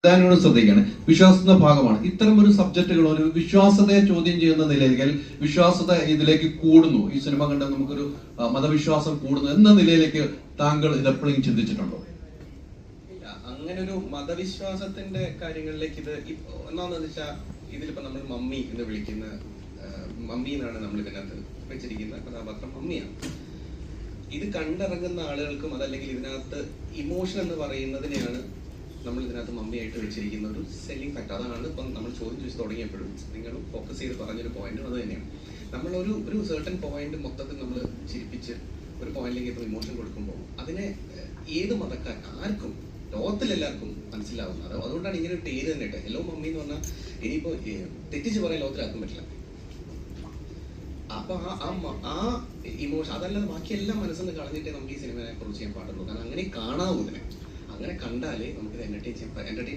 ോട് ശ്രദ്ധിക്കുകയാണ്. വിശ്വാസത്തിന്റെ ഭാഗമാണ് ഇത്തരം ഒരു സബ്ജക്റ്റുകൾ. ഒരു വിശ്വാസത്തെ ചോദ്യം ചെയ്യുന്ന നിലയിൽ വിശ്വാസത ഇതിലേക്ക് കൂടുന്നു. ഈ സിനിമ കണ്ട് നമുക്കൊരു മതവിശ്വാസം കൂടുന്നു എന്ന നിലയിലേക്ക് താങ്കൾ ഇതെപ്പോഴും ചിന്തിച്ചിട്ടുണ്ടോ? അങ്ങനെ ഒരു മതവിശ്വാസത്തിന്റെ കാര്യങ്ങളിലേക്ക് ഇത് ഒന്നാമെന്ന് വെച്ചാൽ ഇതിലിപ്പോ നമ്മൾ മമ്മി എന്ന് വിളിക്കുന്ന മമ്മി എന്നാണ് നമ്മൾ ഇതിനകത്ത് വെച്ചിരിക്കുന്ന കഥാപാത്രം മമ്മിയാണ്. ഇത് കണ്ടിറങ്ങുന്ന ആളുകൾക്കും അതല്ലെങ്കിൽ ഇതിനകത്ത് ഇമോഷൻ എന്ന് പറയുന്നതിനെയാണ് നമ്മൾ ഇതിനകത്ത് മമ്മിയായിട്ട് വെച്ചിരിക്കുന്ന ഒരു സെല്ലിംഗ് ഫാക്ടർ. അതാണ് ഇപ്പം നമ്മൾ ചോദ്യം ചോദിച്ചു തുടങ്ങിയപ്പോഴും നിങ്ങൾ ഫോക്കസ് ചെയ്ത് പറഞ്ഞൊരു പോയിന്റും അത് തന്നെയാണ്. നമ്മളൊരു സെർട്ടൺ പോയിന്റ് മൊത്തത്തിൽ നമ്മൾ ചിരിപ്പിച്ച് ഒരു പോയിന്റിലേക്ക് ഇപ്പോൾ ഇമോഷൻ കൊടുക്കുമ്പോൾ അതിനെ ഏത് മതക്കാർ ആർക്കും ലോകത്തിലെല്ലാവർക്കും മനസ്സിലാവുന്നത്. അതുകൊണ്ടാണ് ഇങ്ങനെ ഒരു പേര് തന്നെ ഇട്ടത്. ഹലോ മമ്മി എന്ന് പറഞ്ഞാൽ ഇനിയിപ്പോ തെറ്റിച്ച് പറയാൻ ലോകത്തിലാക്കാൻ പറ്റില്ല. അപ്പൊ ആ ഇമോഷൻ അതല്ലാതെ ബാക്കിയെല്ലാം മനസ്സിൽ നിന്ന് കളഞ്ഞിട്ടേ നമുക്ക് ഈ സിനിമയെ കുറിച്ച് ചെയ്യാൻ പാടുള്ളൂ. കാരണം അങ്ങനെ കാണാവൂ ഇതിനെ. അങ്ങനെ കണ്ടാലേ നമുക്ക് എന്റർടൈൻ